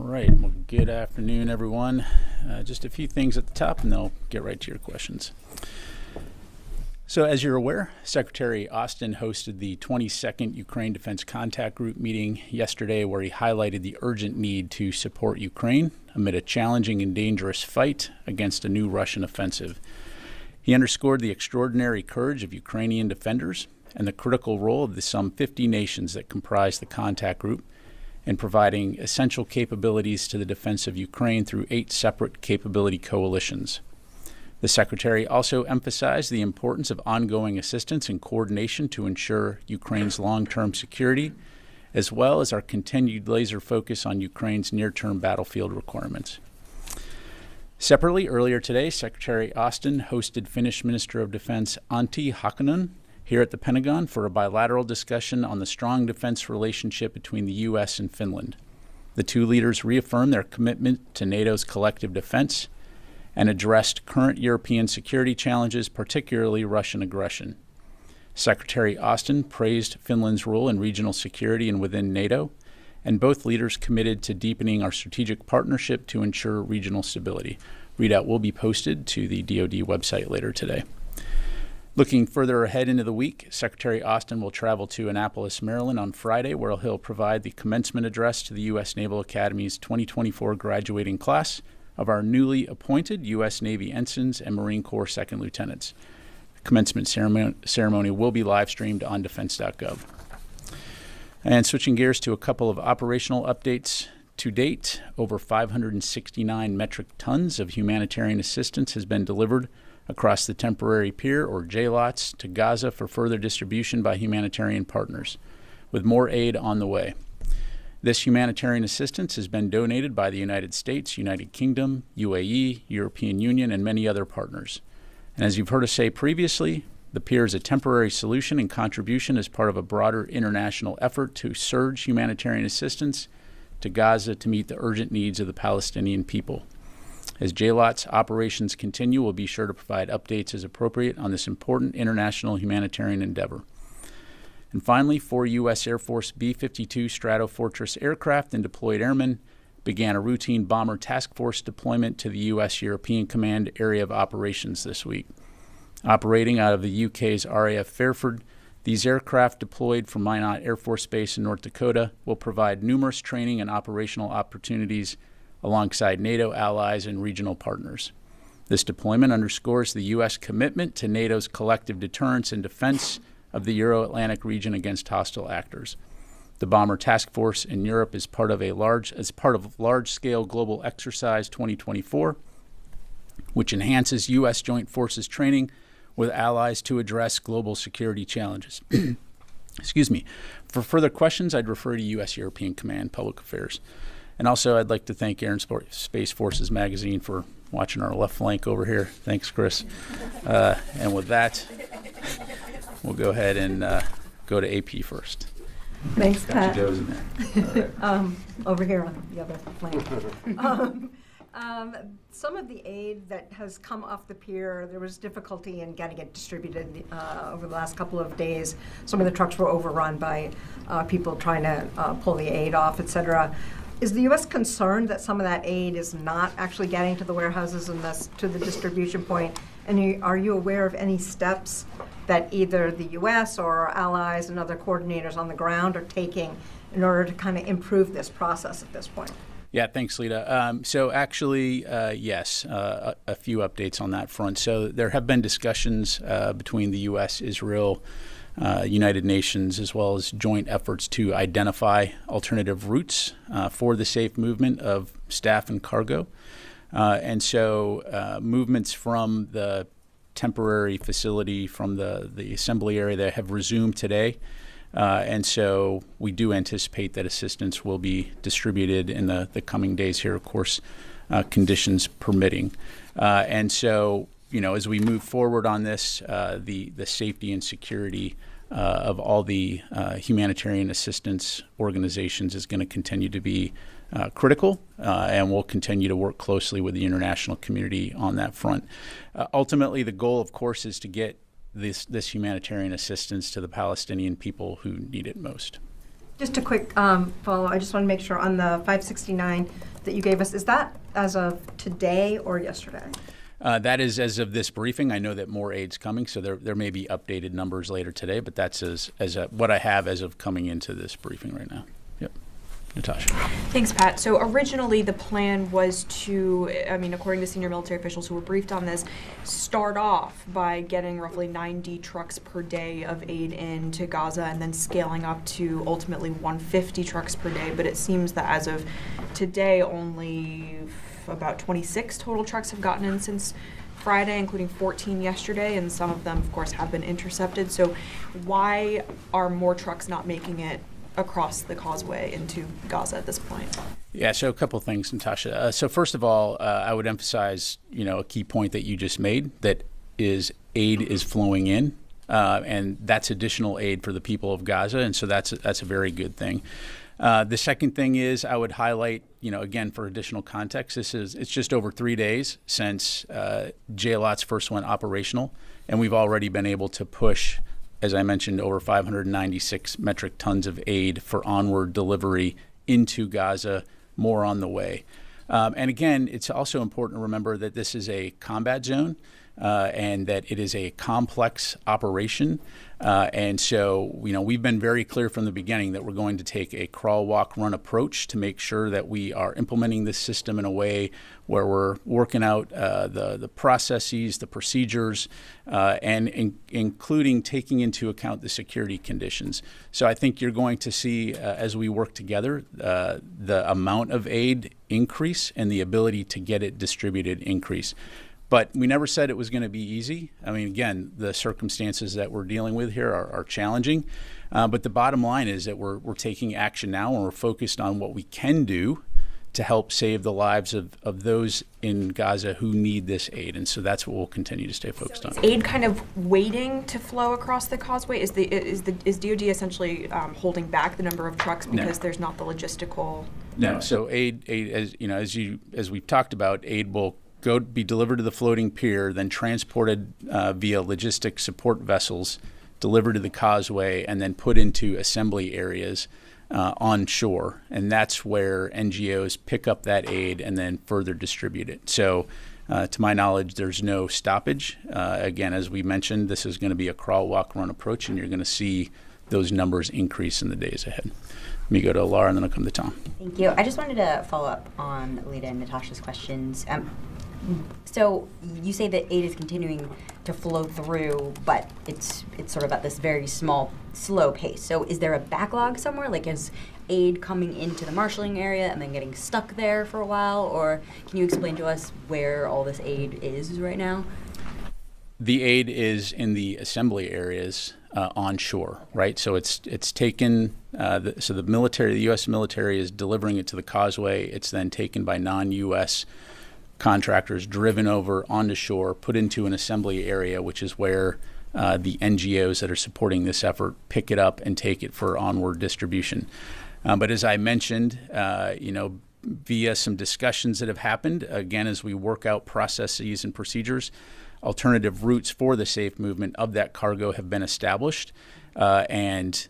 right. Well, good afternoon, everyone. Just a few things at the top, and they'll get right to your questions. So as you're aware, Secretary Austin hosted the 22nd Ukraine Defense Contact Group meeting yesterday, where he highlighted the urgent need to support Ukraine amid a challenging and dangerous fight against a new Russian offensive. He underscored the extraordinary courage of Ukrainian defenders and the critical role of the some 50 nations that comprise the contact group in providing essential capabilities to the defense of Ukraine through 8 separate capability coalitions. The Secretary also emphasized the importance of ongoing assistance and coordination to ensure Ukraine's long-term security, as well as our continued laser focus on Ukraine's near-term battlefield requirements. Separately, earlier today, Secretary Austin hosted Finnish Minister of Defense Antti Hakonen here at the Pentagon for a bilateral discussion on the strong defense relationship between the U.S. and Finland. The two leaders reaffirmed their commitment to NATO's collective defense and addressed current European security challenges, particularly Russian aggression. Secretary Austin praised Finland's role in regional security and within NATO, and both leaders committed to deepening our strategic partnership to ensure regional stability. Readout will be posted to the DoD website later today. Looking further ahead into the week, Secretary Austin will travel to Annapolis, Maryland on Friday, where he'll provide the commencement address to the U.S. Naval Academy's 2024 graduating class of our newly appointed U.S. Navy ensigns and Marine Corps second lieutenants. The commencement ceremony will be live streamed on defense.gov. And switching gears to a couple of operational updates. To date, over 569 metric tons of humanitarian assistance has been delivered across the temporary pier, or JLOTS, to Gaza for further distribution by humanitarian partners, with more aid on the way. This humanitarian assistance has been donated by the United States, United Kingdom, UAE, European Union, and many other partners. And as you've heard us say previously, the pier is a temporary solution and contribution as part of a broader international effort to surge humanitarian assistance to Gaza to meet the urgent needs of the Palestinian people. As JLOTS operations continue, we'll be sure to provide updates as appropriate on this important international humanitarian endeavor. And finally, 4 U.S. Air Force B-52 Stratofortress aircraft and deployed airmen began a routine bomber task force deployment to the U.S. European Command Area of Operations this week. Operating out of the UK's RAF Fairford, these aircraft deployed from Minot Air Force Base in North Dakota will provide numerous training and operational opportunities alongside NATO allies and regional partners. This deployment underscores the U.S. commitment to NATO's collective deterrence and defense of the Euro-Atlantic region against hostile actors. The Bomber Task Force in Europe is part of large-scale global exercise 2024, which enhances U.S. Joint Forces training with allies to address global security challenges. Excuse me. For further questions, I'd refer to U.S. European Command Public Affairs. And also, I'd like to thank Air and Space Forces Magazine for watching our left flank over here. Thanks, Chris. And with that, we'll go ahead and go to AP first. Thanks, Pat. Joe's in there. All right. Over here on the other flank. Some of the aid that has come off the pier, there was difficulty in getting it distributed over the last couple of days. Some of the trucks were overrun by people trying to pull the aid off, et cetera. Is the U.S. concerned that some of that aid is not actually getting to the warehouses and thus to the distribution point? And are you aware of any steps that either the U.S. or our allies and other coordinators on the ground are taking in order to kind of improve this process at this point? Yeah, thanks, Lita. So actually, yes, a few updates on that front. So there have been discussions between the U.S., Israel, United Nations, as well as joint efforts to identify alternative routes for the safe movement of staff and cargo. And so movements from the temporary facility, from the assembly area, that have resumed today. And so we do anticipate that assistance will be distributed in the coming days here, of course, conditions permitting. And so, you know, as we move forward on this, the safety and security of all the humanitarian assistance organizations is going to continue to be critical, and we'll continue to work closely with the international community on that front. Ultimately, the goal, of course, is to get this humanitarian assistance to the Palestinian people who need it most. Just a quick follow. I just want to make sure on the 569, that you gave us, is that as of today or yesterday? That is as of this briefing. I know that more aid's coming, so there may be updated numbers later today, but that's what I have as of coming into this briefing right now. Yep. Natasha. Thanks, Pat. So originally the plan was to, according to senior military officials who were briefed on this, start off by getting roughly 90 trucks per day of aid into Gaza and then scaling up to ultimately 150 trucks per day. But it seems that as of today, only about 26 total trucks have gotten in since Friday, including 14 yesterday, and some of them, of course, have been intercepted. So why are more trucks not making it across the causeway into Gaza at this point? Yeah, so a couple of things, Natasha. So first of all, I would emphasize, a key point that you just made, that is aid is flowing in, and that's additional aid for the people of Gaza, and so that's a very good thing. The second thing is I would highlight, again, for additional context, it's just over 3 days since JLOTS first went operational, and we've already been able to push, as I mentioned, over 596 metric tons of aid for onward delivery into Gaza, more on the way. And again, it's also important to remember that this is a combat zone and that it is a complex operation. And so, we've been very clear from the beginning that we're going to take a crawl, walk, run approach to make sure that we are implementing this system in a way where we're working out the processes, the procedures, and including taking into account the security conditions. So I think you're going to see, as we work together, the amount of aid increase and the ability to get it distributed increase. But we never said it was going to be easy. Again, the circumstances that we're dealing with here are challenging. But the bottom line is that we're taking action now, and we're focused on what we can do to help save the lives of those in Gaza who need this aid. And so that's what we'll continue to stay focused on. Is aid kind of waiting to flow across the causeway? Is DoD essentially holding back the number of trucks because there's not the logistical? No. So aid as we've talked about, aid will be delivered to the floating pier, then transported via logistic support vessels, delivered to the causeway, and then put into assembly areas on shore. And that's where NGOs pick up that aid and then further distribute it. So to my knowledge, there's no stoppage. Again, as we mentioned, this is going to be a crawl, walk, run approach, and you're going to see those numbers increase in the days ahead. Let me go to Laura, and then I'll come to Tom. Thank you. I just wanted to follow up on Lita and Natasha's questions. So you say that aid is continuing to flow through, but it's sort of at this very small, slow pace. So is there a backlog somewhere? Like, is aid coming into the marshalling area and then getting stuck there for a while? Or can you explain to us where all this aid is right now? The aid is in the assembly areas onshore, right? So it's taken. So the military, the U.S. military, is delivering it to the causeway. It's then taken by non-U.S. contractors, driven over onto shore, put into an assembly area, which is where the NGOs that are supporting this effort pick it up and take it for onward distribution. But as I mentioned, via some discussions that have happened, again, as we work out processes and procedures, alternative routes for the safe movement of that cargo have been established, and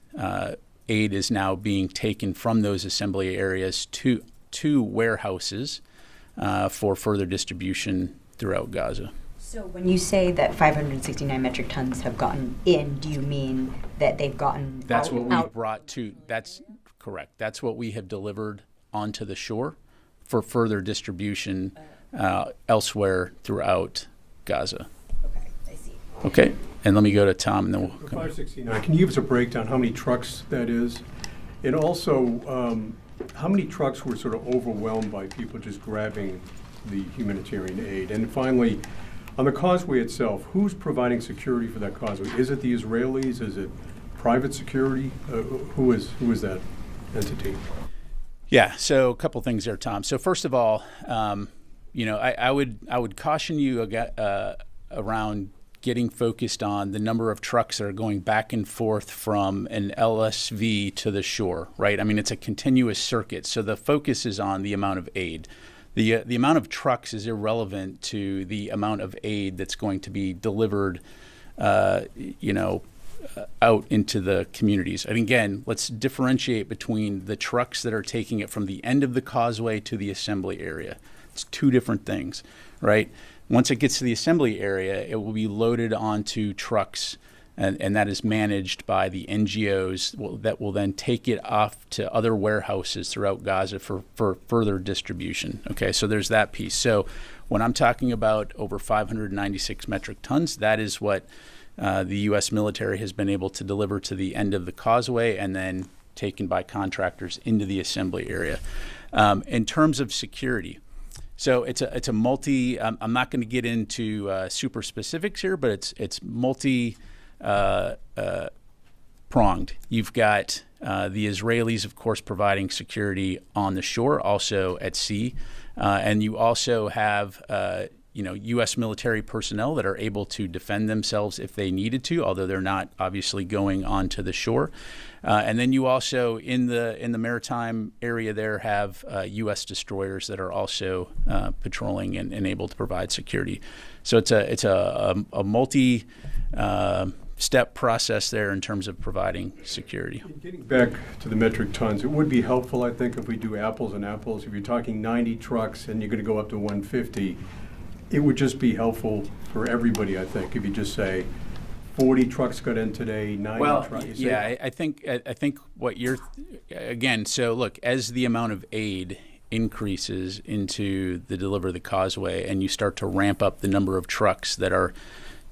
aid is now being taken from those assembly areas to warehouses for further distribution throughout Gaza. So when you say that 569 metric tons have gotten in, do you mean that they've gotten That's out, what we out? brought to, that's correct. That's what we have delivered onto the shore for further distribution elsewhere throughout Gaza. Okay, I see. Okay, and let me go to Tom, and then we'll The 569, can you give us a breakdown, how many trucks that is? And also, how many trucks were sort of overwhelmed by people just grabbing the humanitarian aid? And finally, on the causeway itself, who's providing security for that causeway? Is it the Israelis? Is it private security? Who is that entity? Yeah, so a couple things there, Tom. So first of all, I would caution you around getting focused on the number of trucks that are going back and forth from an LSV to the shore, right? It's a continuous circuit, so the focus is on the amount of aid. The amount of trucks is irrelevant to the amount of aid that's going to be delivered, out into the communities. And again, let's differentiate between the trucks that are taking it from the end of the causeway to the assembly area. It's two different things, right? Once it gets to the assembly area, it will be loaded onto trucks, and that is managed by the NGOs that will then take it off to other warehouses throughout Gaza for further distribution. Okay, so there's that piece. So when I'm talking about over 596 metric tons, that is what the U.S. military has been able to deliver to the end of the causeway and then taken by contractors into the assembly area. In terms of security, so it's a multi. I'm not going to get into super specifics here, but it's multi pronged. You've got the Israelis, of course, providing security on the shore, also at sea, and you also have U.S. military personnel that are able to defend themselves if they needed to, although they're not obviously going onto the shore. And then you also, in the maritime area there, have U.S. destroyers that are also patrolling and able to provide security. So it's a multi step process there in terms of providing security. Getting back to the metric tons, it would be helpful, I think, if we do apples and apples. If you're talking 90 trucks and you're going to go up to 150, it would just be helpful for everybody, I think, if you just say 40 trucks got in today, 90 trucks. Yeah, I think what you're, again, so look, as the amount of aid increases into the Deliver the Causeway and you start to ramp up the number of trucks that are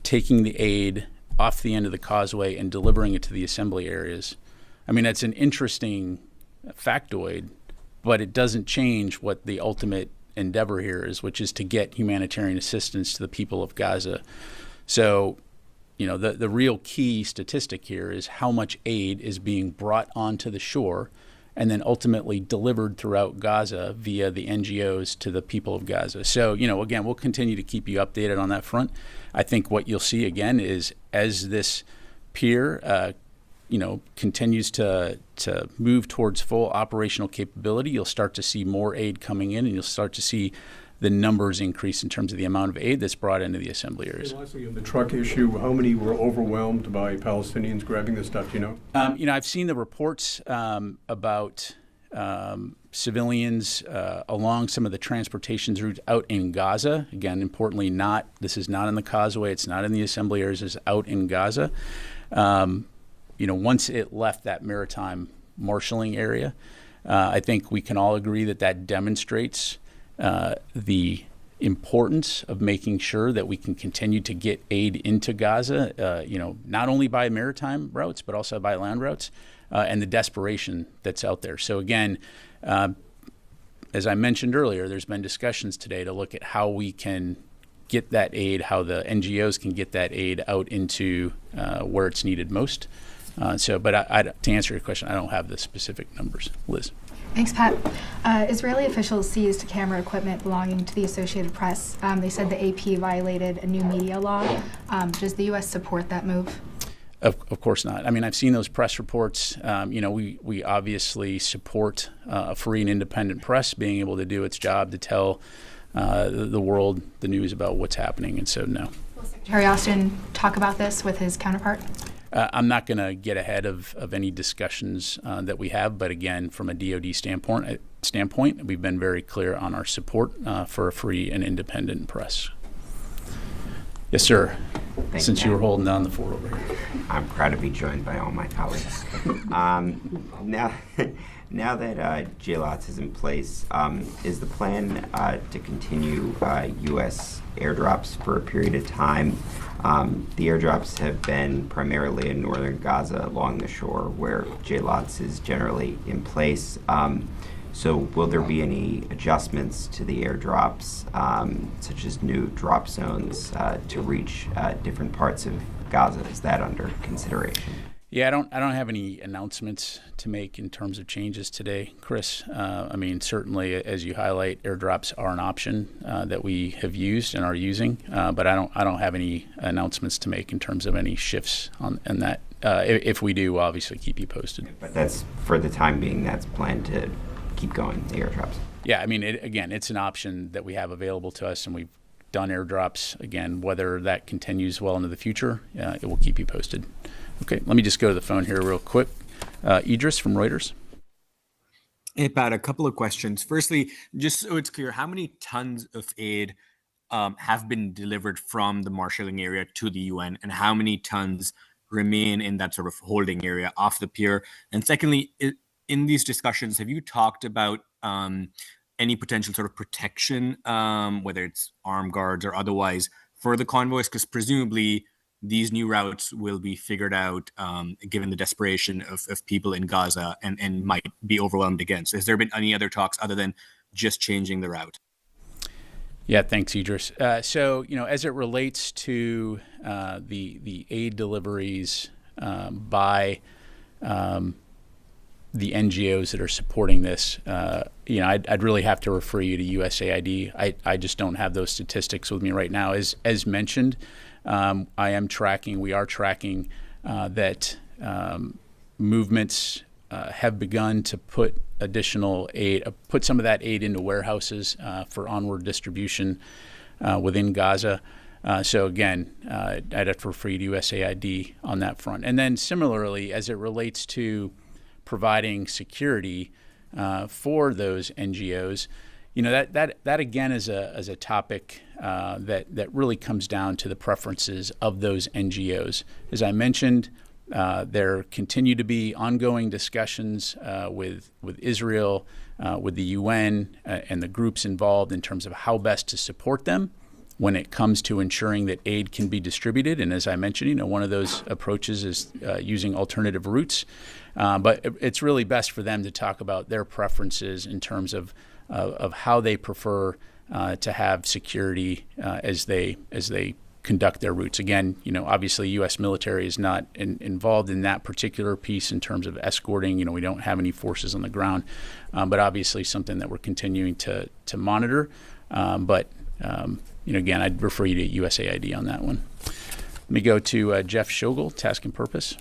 taking the aid off the end of the causeway and delivering it to the assembly areas, I mean, that's an interesting factoid, but it doesn't change what the ultimate endeavor here is, which is to get humanitarian assistance to the people of Gaza. So, the real key statistic here is how much aid is being brought onto the shore and then ultimately delivered throughout Gaza via the NGOs to the people of Gaza. So, again, we'll continue to keep you updated on that front. I think what you'll see again is as this pier continues to move towards full operational capability, you'll start to see more aid coming in, and you'll start to see the numbers increase in terms of the amount of aid that's brought into the assembly areas. Lastly, on the truck issue, how many were overwhelmed by Palestinians grabbing this stuff, do you know? I've seen the reports about civilians along some of the transportation routes out in Gaza. Again, importantly, this is not in the causeway, it's not in the assembly areas, it's out in Gaza. Once it left that maritime marshaling area, I think we can all agree that demonstrates the importance of making sure that we can continue to get aid into Gaza, not only by maritime routes, but also by land routes, and the desperation that's out there. So again, as I mentioned earlier, there's been discussions today to look at how we can get that aid, how the NGOs can get that aid out into where it's needed most. But to answer your question, I don't have the specific numbers. Liz. Thanks, Pat. Israeli officials seized camera equipment belonging to the Associated Press. They said the AP violated a new media law. Does the U.S. support that move? Of course not. I mean, I've seen those press reports. We obviously support a free and independent press being able to do its job to tell the world the news about what's happening, and so no. Will Secretary Austin talk about this with his counterpart? I'm not going to get ahead of any discussions that we have, but again, from a DoD standpoint, we've been very clear on our support for a free and independent press. Yes, sir. Since you were holding down the fort over here. I'm proud to be joined by all my colleagues. Now that JLOTS is in place, is the plan to continue U.S. airdrops for a period of time? The airdrops have been primarily in northern Gaza along the shore where JLOTS is generally in place. So will there be any adjustments to the airdrops, such as new drop zones to reach different parts of Gaza? Is that under consideration? Yeah, I don't have any announcements to make in terms of changes today, Chris. Certainly, as you highlight, airdrops are an option that we have used and are using, but I don't have any announcements to make in terms of any shifts on that. If we do, we'll obviously keep you posted. But that's, for the time being, that's planned to keep going, the airdrops. Yeah, it's an option that we have available to us, and we've done airdrops. Again, whether that continues well into the future, it will keep you posted. Okay, let me just go to the phone here real quick. Idris from Reuters. Hey, Pat, a couple of questions. Firstly, just so it's clear, how many tons of aid have been delivered from the marshalling area to the UN, and how many tons remain in that sort of holding area off the pier? And secondly, in these discussions, have you talked about any potential sort of protection, whether it's armed guards or otherwise, for the convoys? Because presumably these new routes will be figured out given the desperation of people in Gaza and might be overwhelmed again. So has there been any other talks other than just changing the route? Yeah, thanks, Idris. So, as it relates to the aid deliveries by the NGOs that are supporting this, I'd really have to refer you to USAID. I just don't have those statistics with me right now. As mentioned, we are tracking that movements have begun to put additional aid, put some of that aid into warehouses for onward distribution within Gaza. So again, I'd have to refer you to USAID on that front. And then similarly, as it relates to providing security for those NGOs, that again is a topic that really comes down to the preferences of those NGOs. As I mentioned, there continue to be ongoing discussions with Israel, with the UN, and the groups involved in terms of how best to support them when it comes to ensuring that aid can be distributed. And as I mentioned, one of those approaches is using alternative routes. But it's really best for them to talk about their preferences in terms of how they prefer to have security as they conduct their routes. Again, obviously U.S. military is not involved in that particular piece in terms of escorting. We don't have any forces on the ground, but obviously something that we're continuing to monitor. But again, I'd refer you to USAID on that one. Let me go to Jeff Schogel, Task and Purpose.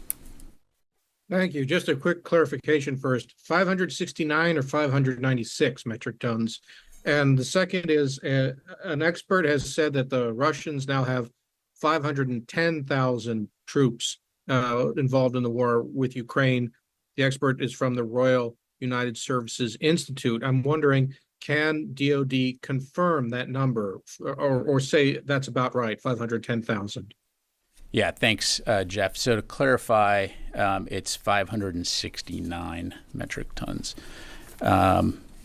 Thank you. Just a quick clarification first, 569 or 596 metric tons. And the second is an expert has said that the Russians now have 510,000 troops involved in the war with Ukraine. The expert is from the Royal United Services Institute. I'm wondering, can DoD confirm that number or say that's about right, 510,000? Yeah, thanks, Jeff. So to clarify, it's 569 metric tons.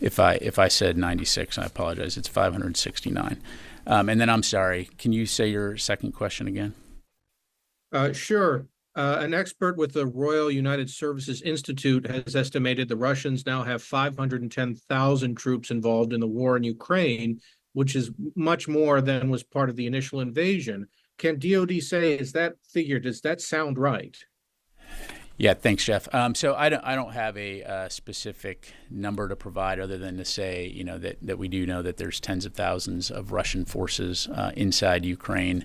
If I said 96, I apologize. It's 569. And then I'm sorry. Can you say your second question again? Sure. An expert with the Royal United Services Institute has estimated the Russians now have 510,000 troops involved in the war in Ukraine, which is much more than was part of the initial invasion. Can DoD say, does that sound right? Yeah, thanks, Jeff. So I don't have a specific number to provide other than to say, that we do know that there's tens of thousands of Russian forces inside Ukraine,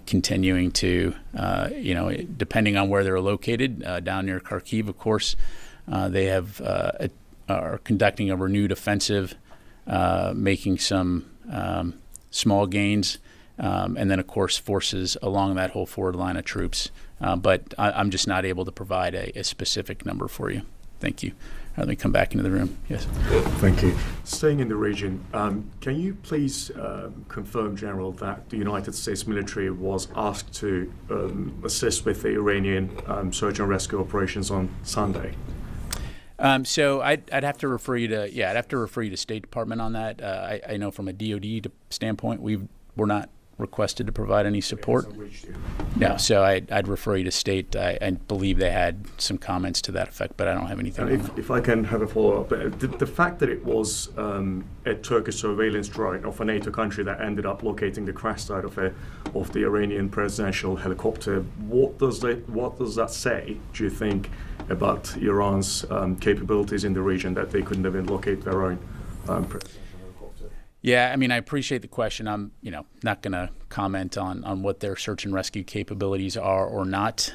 continuing to, depending on where they're located, down near Kharkiv, of course, they are conducting a renewed offensive, making some small gains. And then, of course, forces along that whole forward line of troops. But I'm just not able to provide a specific number for you. Thank you. Let me come back into the room. Yes. Thank you. Staying in the region, can you please confirm, General, that the United States military was asked to assist with the Iranian search and rescue operations on Sunday? So I'd have to refer you to State Department on that. I know from a DoD standpoint, we're not requested to provide any support. No, so I'd refer you to State. I believe they had some comments to that effect, but I don't have anything. If I can have a follow-up, the fact that it was a Turkish surveillance drone of a NATO country that ended up locating the crash site of the Iranian presidential helicopter, what does that say, do you think, about Iran's capabilities in the region, that they couldn't even locate their own presidential helicopter? Yeah, I appreciate the question. I'm, not going to comment on what their search and rescue capabilities are or not.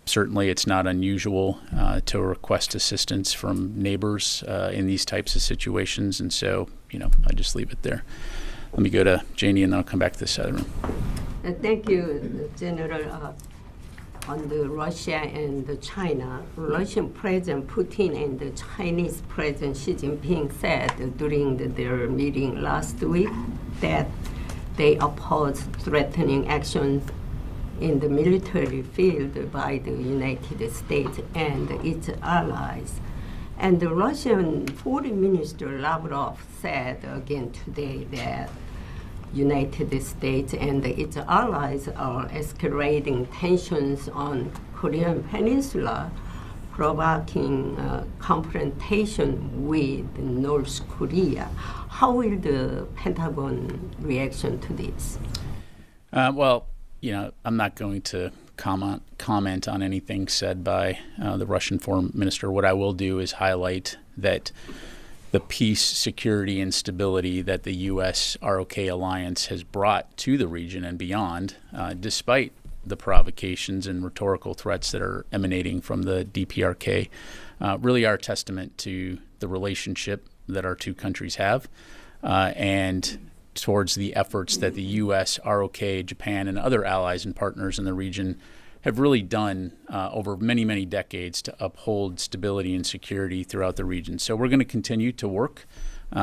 Certainly it's not unusual to request assistance from neighbors in these types of situations, and so, I just leave it there. Let me go to Janie, and then I'll come back to this side of the room. Thank you, General. on the Russia and the China. Russian President Putin and the Chinese President Xi Jinping said during their meeting last week that they oppose threatening actions in the military field by the United States and its allies. And the Russian Foreign Minister Lavrov said again today that United States and its allies are escalating tensions on Korean Peninsula, provoking confrontation with North Korea. How will the Pentagon reaction to this? Well, I'm not going to comment on anything said by the Russian foreign minister. What I will do is highlight that the peace, security, and stability that the U.S. ROK alliance has brought to the region and beyond, despite the provocations and rhetorical threats that are emanating from the DPRK, really are a testament to the relationship that our two countries have, and towards the efforts that the U.S., ROK, Japan, and other allies and partners in the region have really done over many, many decades to uphold stability and security throughout the region. So we're going to continue to work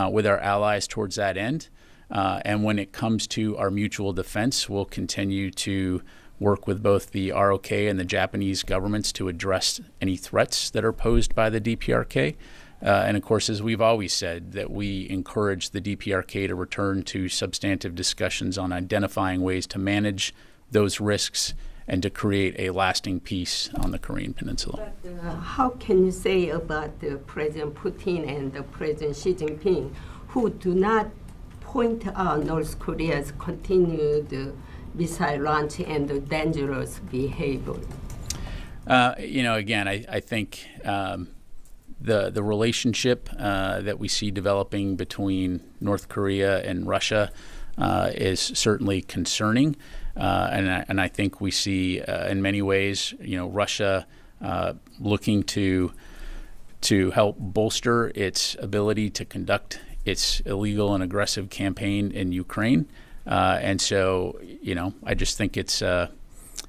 with our allies towards that end. And when it comes to our mutual defense, we'll continue to work with both the ROK and the Japanese governments to address any threats that are posed by the DPRK. And of course, as we've always said, that we encourage the DPRK to return to substantive discussions on identifying ways to manage those risks and to create a lasting peace on the Korean Peninsula. But, how can you say about President Putin and President Xi Jinping, who do not point out North Korea's continued missile launch and dangerous behavior? Again, I think the relationship that we see developing between North Korea and Russia is certainly concerning. And I think we see in many ways, Russia looking to help bolster its ability to conduct its illegal and aggressive campaign in Ukraine. And so, I just think it's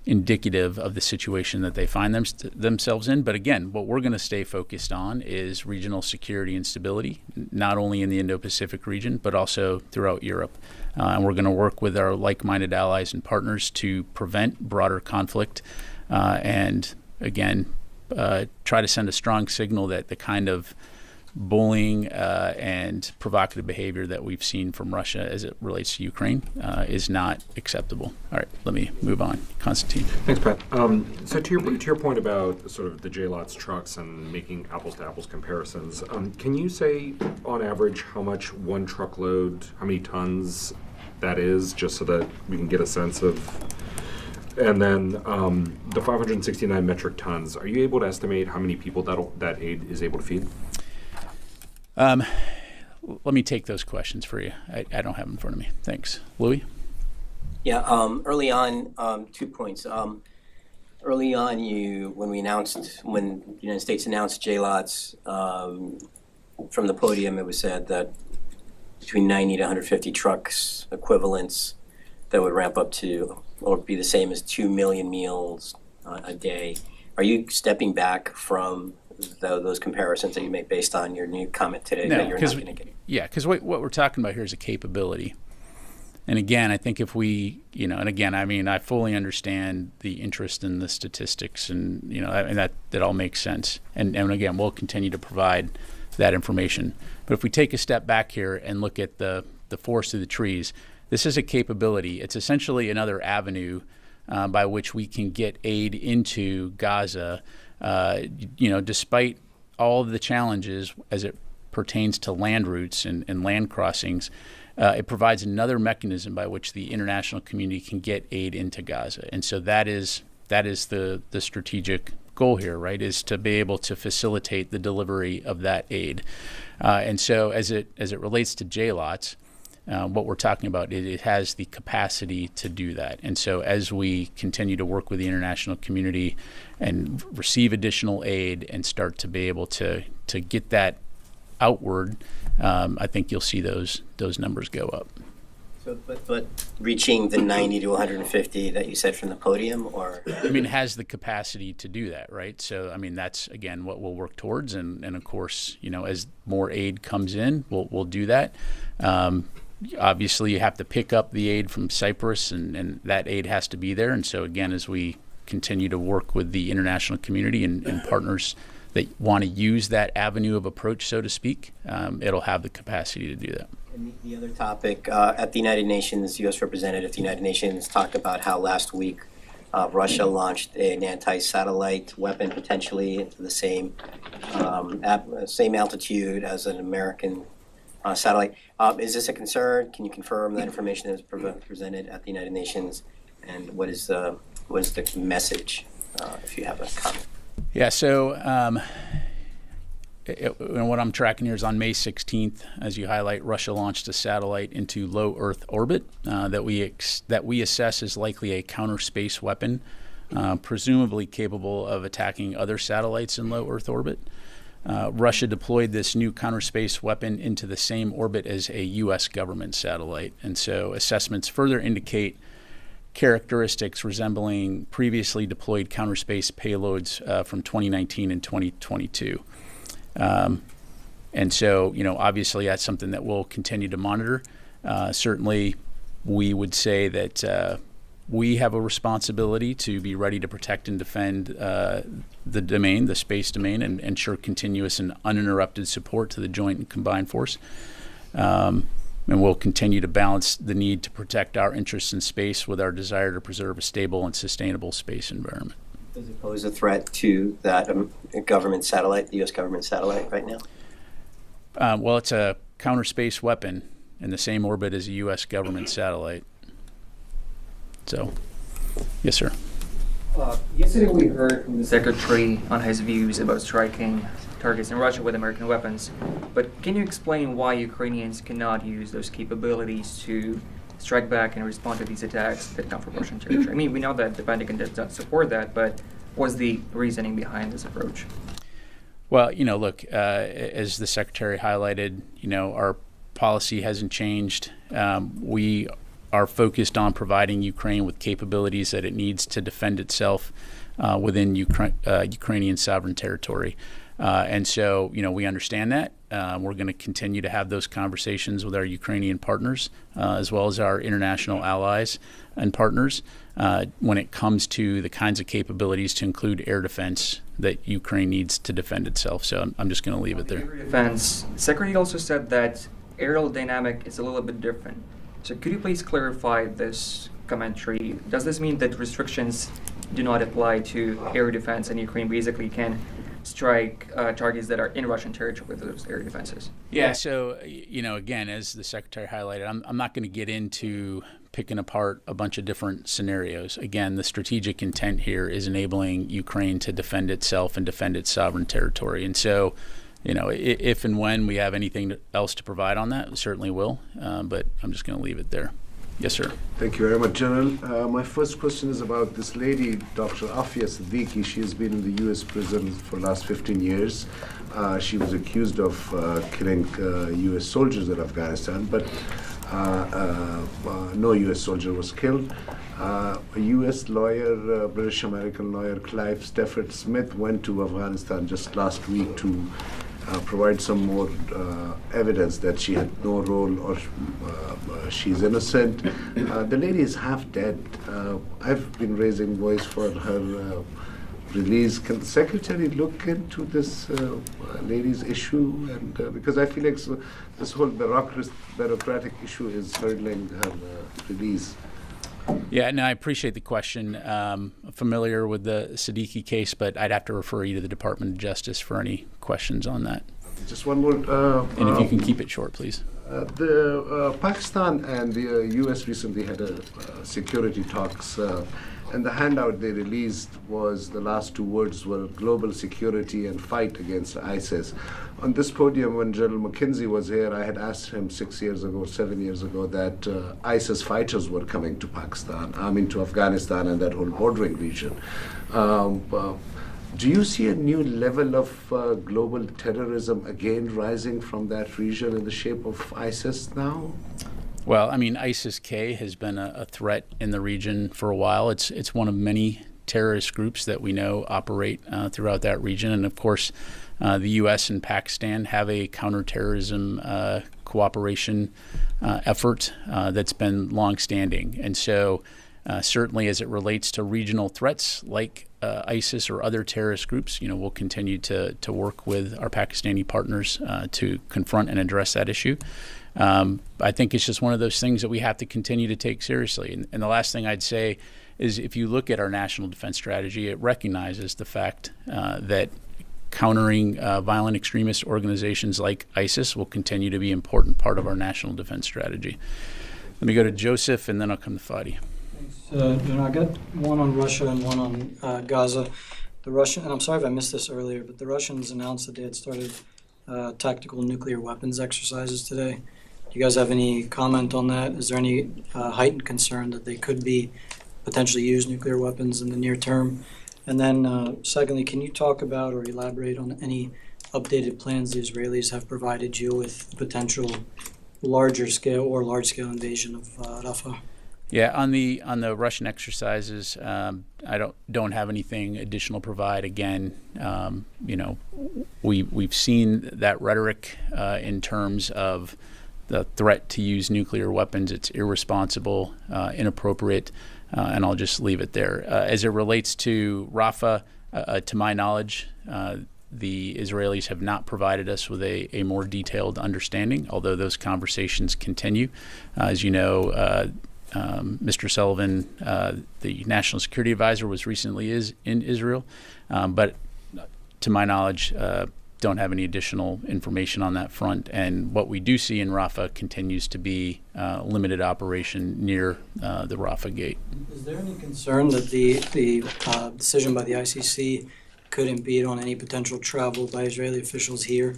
indicative of the situation that they find themselves in. But again, what we're going to stay focused on is regional security and stability, not only in the Indo-Pacific region, but also throughout Europe. And we're going to work with our like-minded allies and partners to prevent broader conflict and, again, try to send a strong signal that the kind of bullying and provocative behavior that we've seen from Russia as it relates to Ukraine is not acceptable. All right, let me move on. Konstantin. Thanks, Pat. So to your point about sort of the JLOTS trucks and making apples-to-apples comparisons, can you say, on average, how much one truckload, how many tons that is, just so that we can get a sense of... And then the 569 metric tons, are you able to estimate how many people that aid is able to feed? Let me take those questions for you. I don't have them in front of me. Thanks. Louis? Yeah, early on, 2 points. Early on, when the United States announced JLOTS, from the podium, it was said that between 90 to 150 trucks equivalents that would ramp up to, or be the same as 2 million meals a day. Are you stepping back from those comparisons that you make based on your new comment today that you're not going to get? Yeah, because what we're talking about here is a capability. And again, I think if we, and again, I fully understand the interest in the statistics and, and that all makes sense. And again, we'll continue to provide that information. But if we take a step back here and look at the forest through the trees, this is a capability. It's essentially another avenue by which we can get aid into Gaza, despite all of the challenges as it pertains to land routes and land crossings. It provides another mechanism by which the international community can get aid into Gaza. And so that is the strategic goal here, right, is to be able to facilitate the delivery of that aid. And so as it relates to JLOTS, what we're talking about, it has the capacity to do that. And so as we continue to work with the international community and receive additional aid and start to be able to get that outward, I think you'll see those numbers go up. So, but reaching the 90 to 150 that you said from the podium, or? I mean, has the capacity to do that, right? So, I mean, that's, again, what we'll work towards. And of course, you know, as more aid comes in, we'll do that. Obviously, you have to pick up the aid from Cyprus, and that aid has to be there. And so, again, as we continue to work with the international community and partners that want to use that avenue of approach, so to speak, it'll have the capacity to do that. And the other topic, at the United Nations, U.S. representative at the United Nations talked about how last week Russia launched an anti-satellite weapon potentially into the same altitude as an American satellite. Is this a concern? Can you confirm that information is presented at the United Nations? And what is the message, if you have a comment? Yeah, so what I'm tracking here is on May 16th, as you highlight, Russia launched a satellite into low Earth orbit that we assess as likely a counter space weapon, presumably capable of attacking other satellites in low Earth orbit. Russia deployed this new counter space weapon into the same orbit as a U.S. government satellite, and so assessments further indicate characteristics resembling previously deployed counter space payloads from 2019 and 2022. And so, you know, obviously that's something that we'll continue to monitor. Certainly, we would say that we have a responsibility to be ready to protect and defend the domain, the space domain, and ensure continuous and uninterrupted support to the joint and combined force. And we'll continue to balance the need to protect our interests in space with our desire to preserve a stable and sustainable space environment. Does it pose a threat to that government satellite, the U.S. government satellite right now? Well, it's a counter space weapon in the same orbit as a U.S. government satellite. So, yes, sir. Yesterday we heard from the Secretary on his views about striking targets in Russia with American weapons. But can you explain why Ukrainians cannot use those capabilities to strike back and respond to these attacks that come from Russian territory? I mean, we know that the Pentagon does not support that, but what's the reasoning behind this approach? Well, you know, look, as the Secretary highlighted, you know, our policy hasn't changed. We are focused on providing Ukraine with capabilities that it needs to defend itself within Ukrainian sovereign territory. And so, you know, we understand that. We're going to continue to have those conversations with our Ukrainian partners, as well as our international allies and partners, when it comes to the kinds of capabilities to include air defense that Ukraine needs to defend itself. So I'm just going to leave it there. Air defense. Secretary also said that aerial dynamic is a little bit different. So could you please clarify this commentary? Does this mean that restrictions do not apply to air defense and Ukraine basically can strike targets that are in Russian territory with those air defenses? Yeah, so, you know, again, as the Secretary highlighted, I'm not going to get into picking apart a bunch of different scenarios. Again, the strategic intent here is enabling Ukraine to defend itself and defend its sovereign territory. And so, you know, if and when we have anything else to provide on that, we certainly will. But I'm just going to leave it there. Yes, sir. Thank you very much, General. My first question is about this lady, Dr. Afia Siddiqui. She has been in the U.S. prison for the last 15 years. She was accused of killing U.S. soldiers in Afghanistan, but no U.S. soldier was killed. A U.S. lawyer, British-American lawyer, Clive Stafford Smith, went to Afghanistan just last week to provide some more evidence that she had no role or she's innocent. The lady is half dead. I've been raising voice for her release. Can the Secretary look into this lady's issue? And because I feel like this whole bureaucratic issue is hurdling her release. Yeah, no, I appreciate the question. I'm familiar with the Siddiqui case, but I'd have to refer you to the Department of Justice for any questions on that. Just one more. And if you can keep it short, please. Pakistan and the U.S. recently had a security talks, and the handout they released was, the last two words were global security and fight against ISIS. On this podium, when General McKenzie was here, I had asked him 6 years ago, 7 years ago, that ISIS fighters were coming to Pakistan, to Afghanistan and that whole bordering region. Do you see a new level of global terrorism again rising from that region in the shape of ISIS now? Well, I mean, ISIS-K has been a threat in the region for a while. It's one of many terrorist groups that we know operate throughout that region. And of course, the U.S. and Pakistan have a counterterrorism cooperation effort that's been longstanding. And so certainly as it relates to regional threats like ISIS or other terrorist groups, we'll continue to work with our Pakistani partners to confront and address that issue. I think it's just one of those things that we have to continue to take seriously. And the last thing I'd say is if you look at our national defense strategy, it recognizes the fact that countering violent extremist organizations like ISIS will continue to be an important part of our national defense strategy. Let me go to Joseph, and then I'll come to Fadi. Thanks. I got one on Russia and one on Gaza. The Russian, and I'm sorry if I missed this earlier, but the Russians announced that they had started tactical nuclear weapons exercises today. Do you guys have any comment on that? Is there any heightened concern that they could be potentially use nuclear weapons in the near term? And then secondly, can you talk about or elaborate on any updated plans the Israelis have provided you with potential larger scale or large scale invasion of Rafah? Yeah, on the Russian exercises, I don't have anything additional to provide. Again, we've seen that rhetoric in terms of the threat to use nuclear weapons. It's irresponsible, inappropriate, and I'll just leave it there. As it relates to Rafah, to my knowledge, the Israelis have not provided us with a more detailed understanding, although those conversations continue. As you know, Mr. Sullivan, the National Security Advisor, was recently in Israel, but to my knowledge, don't have any additional information on that front. And what we do see in Rafah continues to be limited operation near the Rafah gate. Is there any concern that the decision by the ICC could impede on any potential travel by Israeli officials here?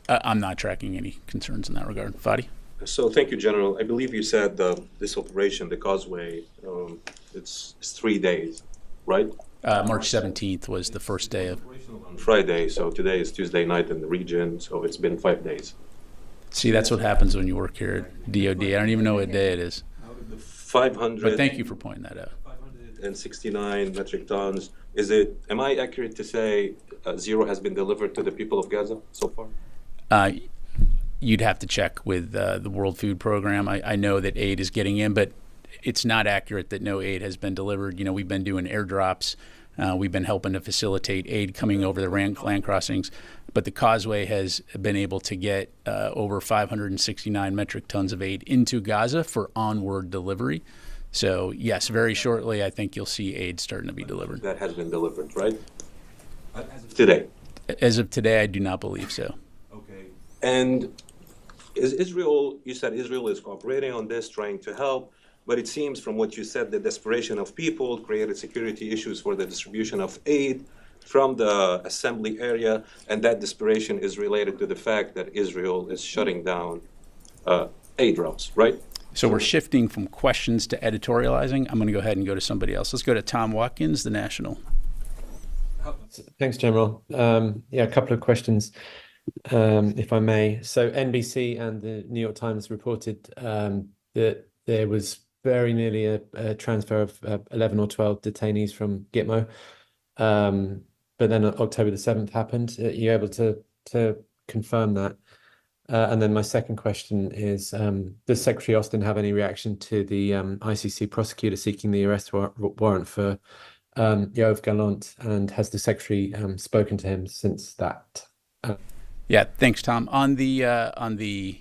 I'm not tracking any concerns in that regard. Fadi? So thank you, General. I believe you said this operation, the Causeway, it's 3 days, right? March 17th was the first day of on Friday, so today is Tuesday night in the region, so it's been 5 days. See, that's what happens when you work here at DOD. I don't even know what day it is. 500. But thank you for pointing that out. 569 metric tons. Am I accurate to say zero has been delivered to the people of Gaza so far? You'd have to check with the World Food Program. I know that aid is getting in, but it's not accurate that no aid has been delivered. We've been doing airdrops. We've been helping to facilitate aid coming over the land crossings. But the Causeway has been able to get over 569 metric tons of aid into Gaza for onward delivery. So, yes, very shortly, I think you'll see aid starting to be delivered. That has been delivered, right? As of today? As of today, I do not believe so. Okay. And is Israel, you said Israel is cooperating on this, trying to help, but it seems from what you said, the desperation of people created security issues for the distribution of aid from the assembly area, and that desperation is related to the fact that Israel is shutting down aid routes, right? So we're shifting from questions to editorializing. I'm going to go ahead and go to somebody else. Let's go to Tom Watkins, The National. Thanks, General. A couple of questions, if I may. So NBC and the New York Times reported that there was very nearly a transfer of 11 or 12 detainees from Gitmo. But then October the 7th happened. Are you able to confirm that? And then my second question is, does Secretary Austin have any reaction to the ICC prosecutor seeking the arrest warrant for Yoav Gallant? And has the Secretary spoken to him since that? Yeah, thanks, Tom. On the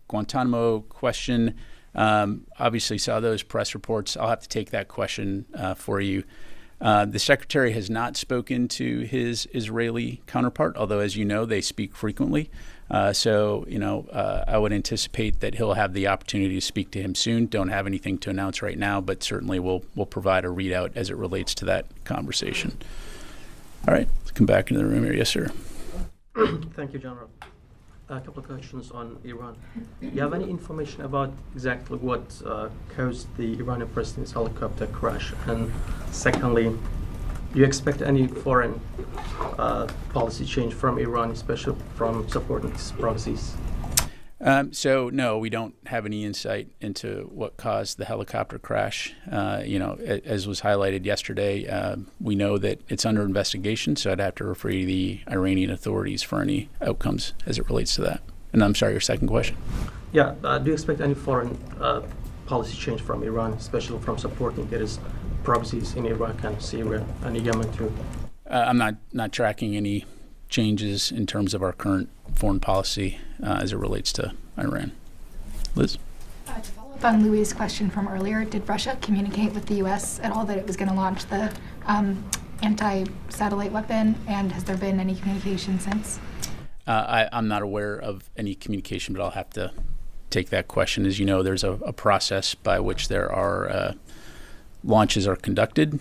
Guantanamo question, obviously saw those press reports. I'll have to take that question for you. The Secretary has not spoken to his Israeli counterpart, although, as you know, they speak frequently. So I would anticipate that he'll have the opportunity to speak to him soon. Don't have anything to announce right now, but certainly we'll provide a readout as it relates to that conversation. All right, let's come back into the room here. Yes, sir. Thank you, General. A couple of questions on Iran. Do you have any information about exactly what caused the Iranian president's helicopter crash? And secondly, do you expect any foreign policy change from Iran, especially from supporting these proxies? So no, we don't have any insight into what caused the helicopter crash. As was highlighted yesterday, we know that it's under investigation, so I'd have to refer you to the Iranian authorities for any outcomes as it relates to that. And I'm sorry, your second question? Yeah, do you expect any foreign policy change from Iran, especially from supporting its proxies in Iraq and Syria and Yemen too? I'm not tracking any changes in terms of our current foreign policy as it relates to Iran. Liz? To follow up on Louis' question from earlier, did Russia communicate with the U.S. at all that it was going to launch the anti-satellite weapon, and has there been any communication since? I'm not aware of any communication, but I'll have to take that question. As you know, there's a process by which there are launches are conducted.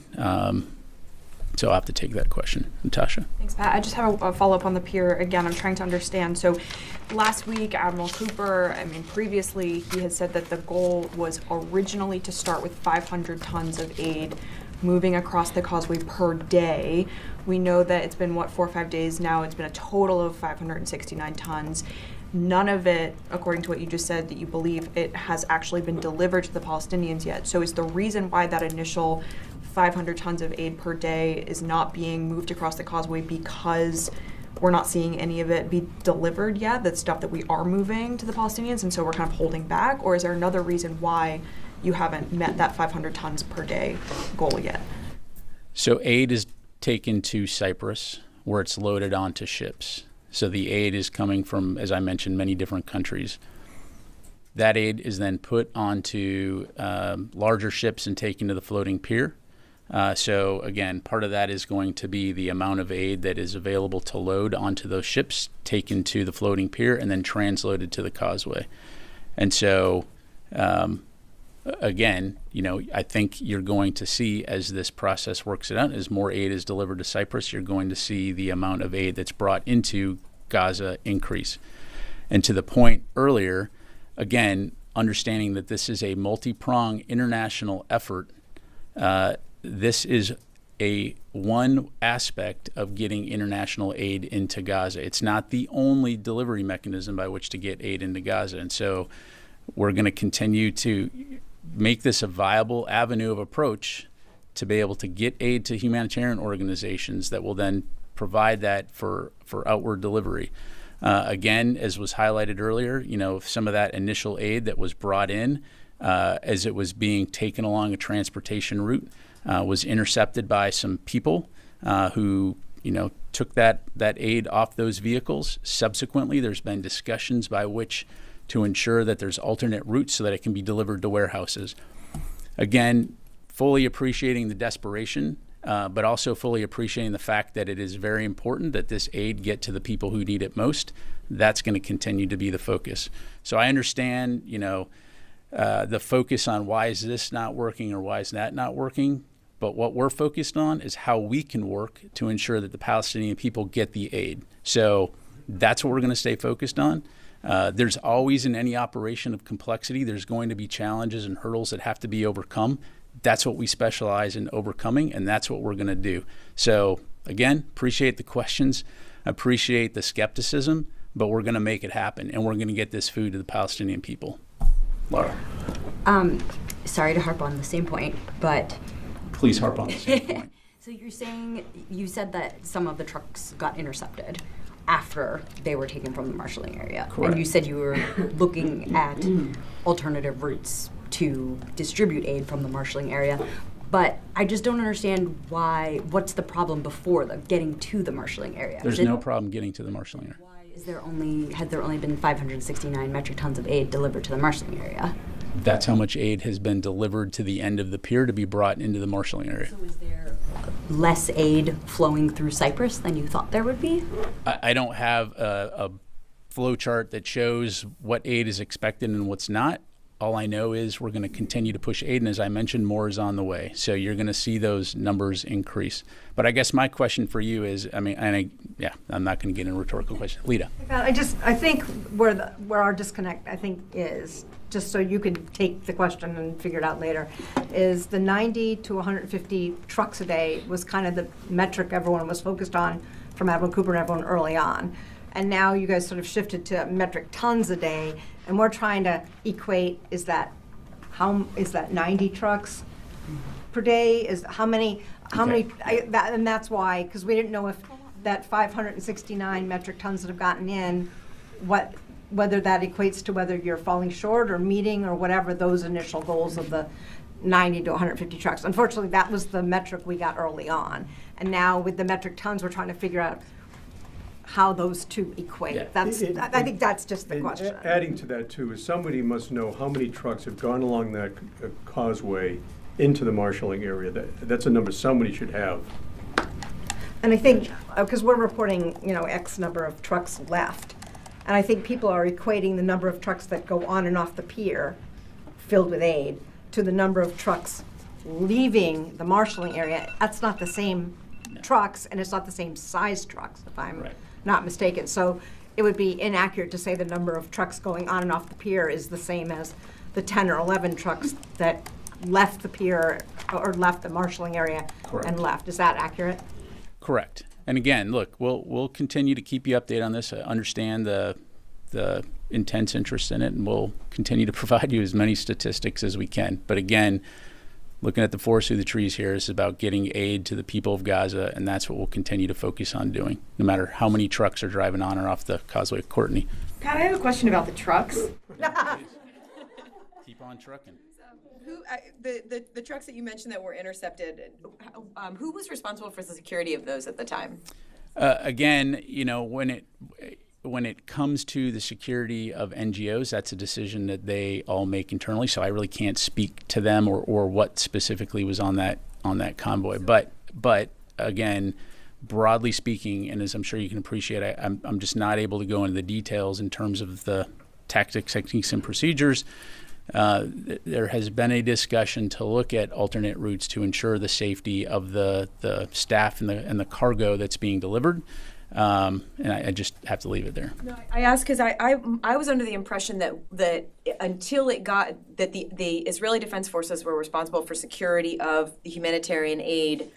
So I'll have to take that question. Natasha? Thanks, Pat. I just have a follow-up on the pier. Again, I'm trying to understand. So last week, Admiral Cooper, previously he had said that the goal was originally to start with 500 tons of aid moving across the causeway per day. We know that it's been, 4 or 5 days now, it's been a total of 569 tons. None of it, according to what you just said, that you believe it has actually been delivered to the Palestinians yet. So is the reason why that initial 500 tons of aid per day is not being moved across the causeway because we're not seeing any of it be delivered yet, that stuff that we are moving to the Palestinians, and so we're kind of holding back? Or is there another reason why you haven't met that 500 tons per day goal yet? So aid is taken to Cyprus, where it's loaded onto ships. So the aid is coming from, as I mentioned, many different countries. That aid is then put onto larger ships and taken to the floating pier. So again, part of that is going to be the amount of aid that is available to load onto those ships, taken to the floating pier, and then transloaded to the causeway. And so, again, I think you're going to see, as this process works it out, as more aid is delivered to Cyprus, you're going to see the amount of aid that's brought into Gaza increase. And to the point earlier, again, understanding that this is a multi-pronged international effort, this is one aspect of getting international aid into Gaza. It's not the only delivery mechanism by which to get aid into Gaza. And so we're going to continue to make this a viable avenue of approach to be able to get aid to humanitarian organizations that will then provide that for outward delivery. Again, as was highlighted earlier, some of that initial aid that was brought in as it was being taken along a transportation route was intercepted by some people who took that aid off those vehicles. Subsequently, there's been discussions by which to ensure that there's alternate routes so that it can be delivered to warehouses. Again, fully appreciating the desperation, but also fully appreciating the fact that it is very important that this aid get to the people who need it most. That's going to continue to be the focus. So I understand, the focus on why is this not working or why is that not working. But what we're focused on is how we can work to ensure that the Palestinian people get the aid. So that's what we're going to stay focused on. There's always, in any operation of complexity, there's going to be challenges and hurdles that have to be overcome. That's what we specialize in overcoming, and that's what we're going to do. So again, appreciate the questions, appreciate the skepticism, but we're going to make it happen, and we're going to get this food to the Palestinian people. Laura. Sorry to harp on the same point, but... Please harp on the same point. So you said that some of the trucks got intercepted after they were taken from the marshalling area. Correct. And you said you were looking at alternative routes to distribute aid from the marshalling area. But I just don't understand what's the problem before getting to the marshalling area? There's no problem getting to the marshalling area. Why has there only been 569 metric tons of aid delivered to the marshalling area? That's how much aid has been delivered to the end of the pier to be brought into the marshalling area. So is there less aid flowing through Cyprus than you thought there would be? I don't have a flow chart that shows what aid is expected and what's not. All I know is we're going to continue to push aid, and as I mentioned, more is on the way. So you're going to see those numbers increase. But I guess my question for you is, I'm not going to get in a rhetorical question. Lita. I think where our disconnect, is, just so you can take the question and figure it out later, is the 90 to 150 trucks a day was kind of the metric everyone was focused on from Admiral Cooper and everyone early on. and now you guys sort of shifted to metric tons a day, and we're trying to equate, is that 90 trucks per day? Is how many, and that's why, because we didn't know if that 569 metric tons that have gotten in, whether that equates to whether you're falling short or meeting or whatever those initial goals of the 90 to 150 trucks. Unfortunately, that was the metric we got early on. And now with the metric tons, we're trying to figure out how those two equate. Yeah. I think that's just the question. Adding to that too is somebody must know how many trucks have gone along that causeway into the marshalling area. That's a number somebody should have. And I think, because we're reporting, X number of trucks left, and I think people are equating the number of trucks that go on and off the pier filled with aid to the number of trucks leaving the marshalling area. That's not the same trucks, and it's not the same size trucks, if I'm not mistaken. So it would be inaccurate to say the number of trucks going on and off the pier is the same as the 10 or 11 trucks that left the pier or left the marshalling area and left. Is that accurate? Correct. And again, look, we'll continue to keep you updated on this. I understand the intense interest in it, and we'll continue to provide you as many statistics as we can. But again, looking at the forest through the trees here, is about getting aid to the people of Gaza, and that's what we'll continue to focus on doing, no matter how many trucks are driving on or off the Causeway of Courtney. Pat, I have a question about the trucks. Keep on trucking. The trucks that you mentioned that were intercepted, who was responsible for the security of those at the time? Again, when it comes to the security of NGOs, that's a decision that they all make internally. So I really can't speak to them or what specifically was on that convoy. But again, broadly speaking, and as I'm sure you can appreciate, I'm just not able to go into the details in terms of the tactics, techniques, and procedures. There has been a discussion to look at alternate routes to ensure the safety of the staff and the cargo that's being delivered. And I just have to leave it there. No, I asked because I was under the impression that until it got that the Israeli Defense Forces were responsible for security of the humanitarian aid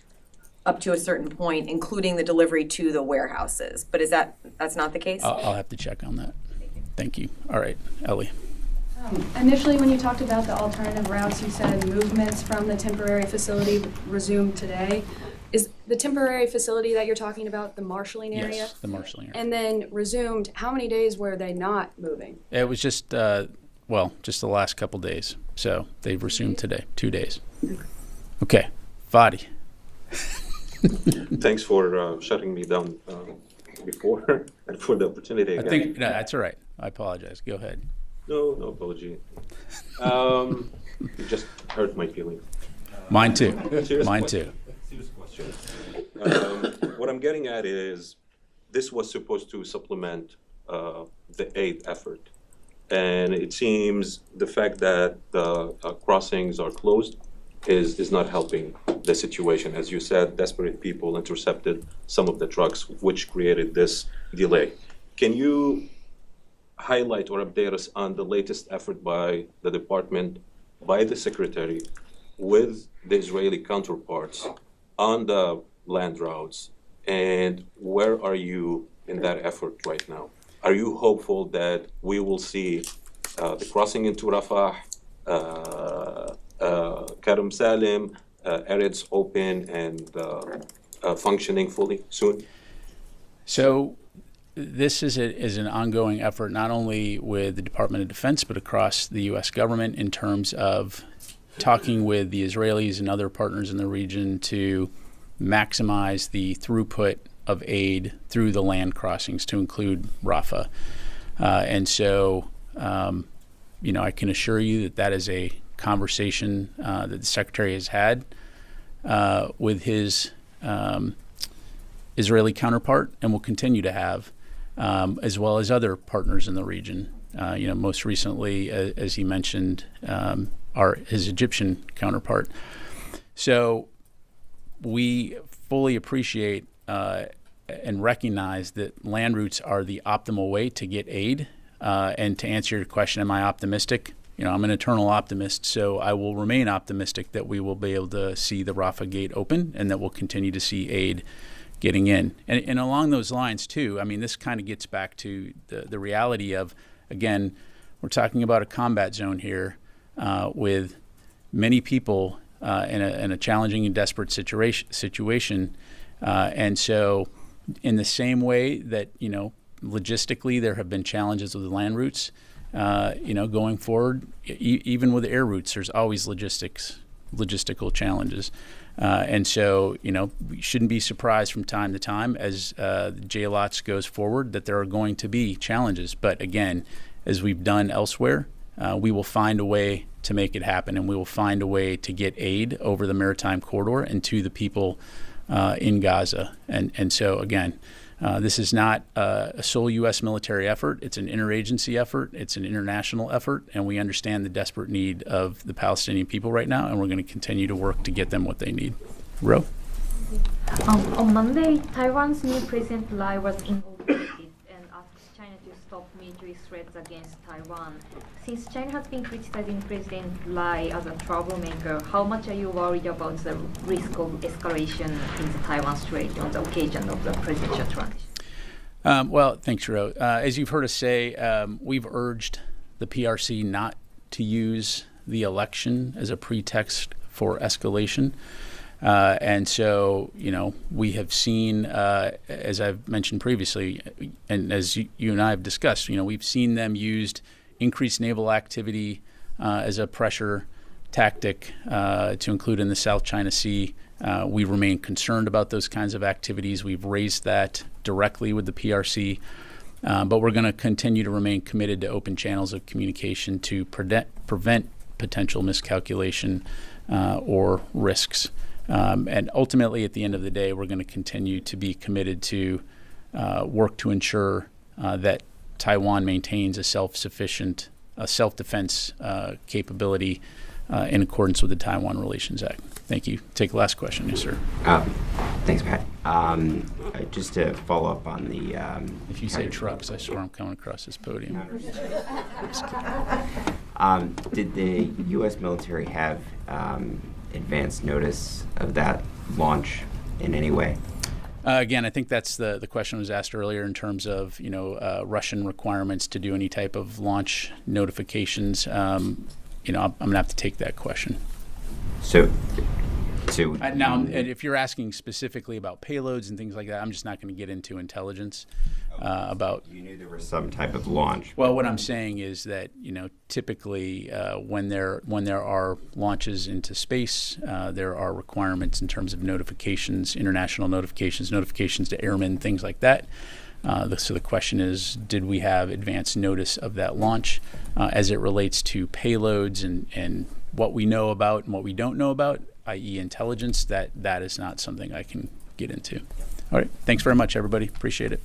up to a certain point, including the delivery to the warehouses. But that's not the case? I'll have to check on that. Thank you. All right, Ellie. Initially, when you talked about the alternative routes, you said movements from the temporary facility resumed today. Is the temporary facility that you're talking about the marshalling area? Yes, the marshalling area. And then resumed, how many days were they not moving? It was just the last couple days. So they've resumed today, 2 days. Okay, Fadi. Thanks for shutting me down before and for the opportunity again. No, that's all right. I apologize. Go ahead. No apology. It just hurt my feelings. Mine too. Mine too. Serious question. What I'm getting at is this was supposed to supplement the aid effort. And it seems the fact that the crossings are closed is not helping the situation. As you said, desperate people intercepted some of the trucks, which created this delay. Can you highlight or update us on the latest effort by the department, by the secretary, with the Israeli counterparts on the land routes, and where are you in that effort right now? Are you hopeful that we will see the crossing into Rafah, Karam Salim, Eretz open and functioning fully soon? So this is an ongoing effort, not only with the Department of Defense, but across the U.S. government in terms of talking with the Israelis and other partners in the region to maximize the throughput of aid through the land crossings to include Rafah. And so, I can assure you that is a conversation that the Secretary has had with his Israeli counterpart and will continue to have, as well as other partners in the region. Most recently, as he mentioned, his Egyptian counterpart. So we fully appreciate and recognize that land routes are the optimal way to get aid. And to answer your question, am I optimistic? I'm an eternal optimist, so I will remain optimistic that we will be able to see the Rafah gate open and that we'll continue to see aid getting in. And along those lines too, I mean, this kind of gets back to the reality of, again, we're talking about a combat zone here with many people in a challenging and desperate situation. And so in the same way that, logistically there have been challenges with the land routes, going forward, even with air routes, there's always logistical challenges. And so, we shouldn't be surprised from time to time as the JLOTS goes forward that there are going to be challenges. But again, as we've done elsewhere, we will find a way to make it happen, and we will find a way to get aid over the maritime corridor and to the people in Gaza. And so, again, this is not a sole U.S. military effort. It's an interagency effort. It's an international effort, and we understand the desperate need of the Palestinian people right now, and we're going to continue to work to get them what they need. Ro? On Monday, Taiwan's new President Lai was inaugurated and asked China to stop military threats against Taiwan. Since China has been criticizing President Lai as a troublemaker, how much are you worried about the risk of escalation in the Taiwan Strait on the occasion of the presidential transition? Well, thanks, Ro. As you've heard us say, we've urged the PRC not to use the election as a pretext for escalation. And so, we have seen, as I've mentioned previously, and as you and I have discussed, we've seen them used increased naval activity as a pressure tactic to include in the South China Sea. We remain concerned about those kinds of activities. We've raised that directly with the PRC, but we're going to continue to remain committed to open channels of communication to prevent potential miscalculation or risks. And ultimately, at the end of the day, we're going to continue to be committed to work to ensure that Taiwan maintains a self-sufficient, self-defense capability in accordance with the Taiwan Relations Act. Thank you. Take the last question, yes, sir. Thanks, Pat. Just to follow up on the... if you say trucks, I swear I'm coming across this podium. Did the U.S. military have advance notice of that launch in any way? Again, I think that's the question was asked earlier in terms of Russian requirements to do any type of launch notifications. I'm going to have to take that question. Now, and if you're asking specifically about payloads and things like that, I'm just not going to get into intelligence about. You knew there was some type of launch. Well, what I'm saying is that typically when there are launches into space, there are requirements in terms of notifications, international notifications to airmen, things like that. So the question is, did we have advance notice of that launch as it relates to payloads and what we know about and what we don't know about, i.e. intelligence? That is not something I can get into. All right. Thanks very much, everybody. Appreciate it.